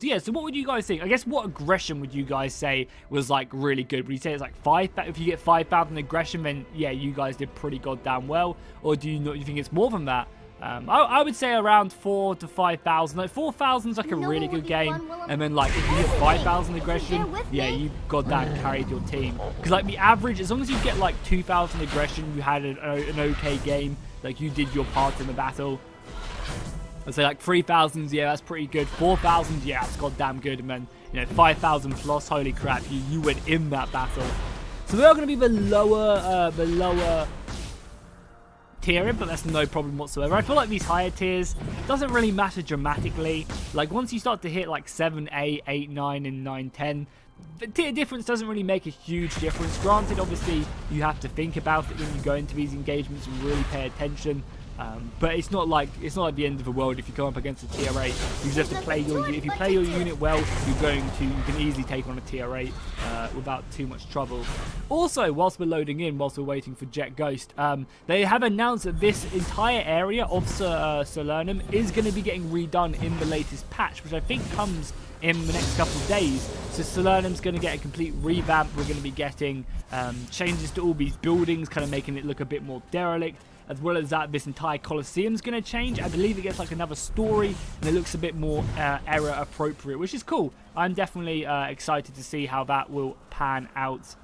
Yeah, so what would you guys think? I guess what aggression would you guys say was like really good? Would you say it's like 5? If you get 5,000 aggression, then yeah, you guys did pretty goddamn well. Or do you not? You think it's more than that? I would say around 4 to 5,000. Like 4,000 is like a really good game, and then like if you get 5,000 aggression, yeah, you goddamn carried your team. Because like the average, as long as you get like 2,000 aggression, you had an okay game. Like you did your part in the battle. I'd say like 3,000, yeah, that's pretty good. 4,000, yeah, that's goddamn good. And then, you know, 5,000 plus, holy crap, you went in that battle. So they are going to be the lower tier, but that's no problem whatsoever. I feel like these higher tiers doesn't really matter dramatically. Like once you start to hit like 7, 8, 8, 9, and 9, 10, the tier difference doesn't really make a huge difference. Granted, obviously, you have to think about it when you go into these engagements and really pay attention. But it's not like the end of the world if you come up against a tier 8. You just have to play if you play your unit well, you can easily take on a tier 8 without too much trouble. Also, whilst we're loading in, whilst we're waiting for Jet Ghost, they have announced that this entire area of Salernum is going to be getting redone in the latest patch, which I think comes in the next couple of days. So Salernum's going to get a complete revamp. We're going to be getting changes to all these buildings, kind of making it look a bit more derelict. As well as that, this entire Colosseum's going to change. I believe it gets like another story, and it looks a bit more era appropriate, which is cool. I'm definitely excited to see how that will pan out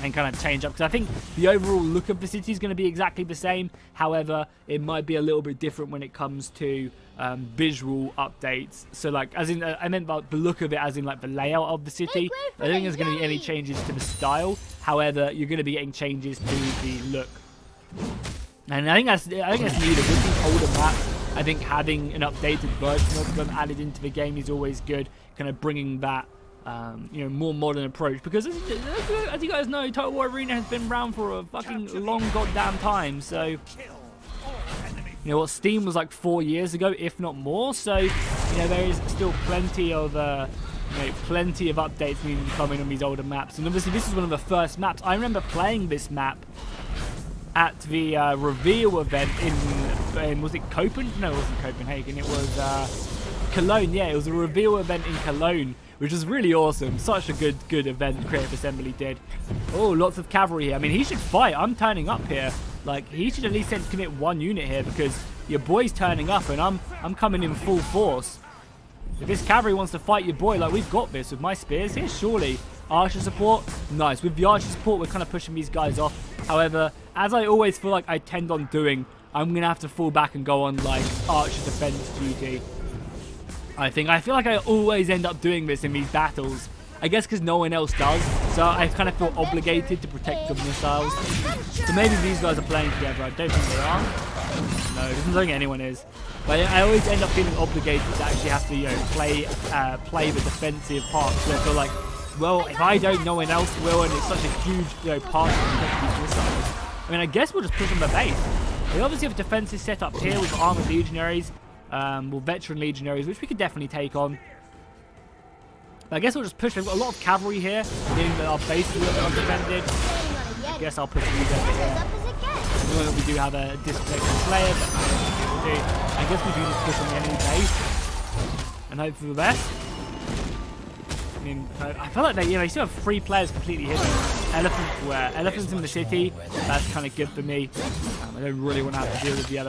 and kind of change up, because I think the overall look of the city is going to be exactly the same. However, it might be a little bit different when it comes to visual updates. So like, as in, I meant about the look of it as in like the layout of the city. I don't think there's going to be any changes to the style. However, you're going to be getting changes to the look. And I think that's needed with these older maps. I think having an updated version of them added into the game is always good, kind of bringing that you know, more modern approach. Because as you guys know, Total War Arena has been around for a fucking long goddamn time. So you know what, Steam was like 4 years ago, if not more. So you know, there is still plenty of plenty of updates needing to come in on these older maps. And obviously, this is one of the first maps. I remember playing this map at the reveal event in was it Copenhagen? No, it wasn't Copenhagen. It was Cologne. Yeah, it was a reveal event in Cologne, which was really awesome. Such a good event Creative Assembly did. Oh, lots of cavalry here. I mean, he should fight. I'm turning up here. Like, he should at least commit 1 unit here, because your boy's turning up and I'm coming in full force. If this cavalry wants to fight your boy, like, we've got this with my spears here, surely. Archer support, nice. With the archer support, we're kind of pushing these guys off. However, as I always feel like I tend on doing, I'm going to have to fall back and go on, like, archer defense duty. I feel like I always end up doing this in these battles. I guess because no one else does. So I kind of feel obligated to protect the missiles. So maybe these guys are playing together. I don't think they are. No, it doesn't think anyone is. But I always end up feeling obligated to actually have to, you know, play the defensive part. So I feel like, well, if I don't, no one else will, and it's such a huge, you know, part of these missiles. I mean, I guess we'll just push on the base. We obviously have defenses set up here with armored legionaries, or veteran legionaries, which we could definitely take on. But I guess we'll just push. We've got a lot of cavalry here, meaning that our base is a little bit undefended. I guess I'll push these over here. I know that we do have a disconnected player, but I guess we do just push on the enemy base and hope for the best. I mean, I feel like they still have 3 players completely hidden. Elephants in the city. That's kind of good for me. I don't really want to have to deal with the other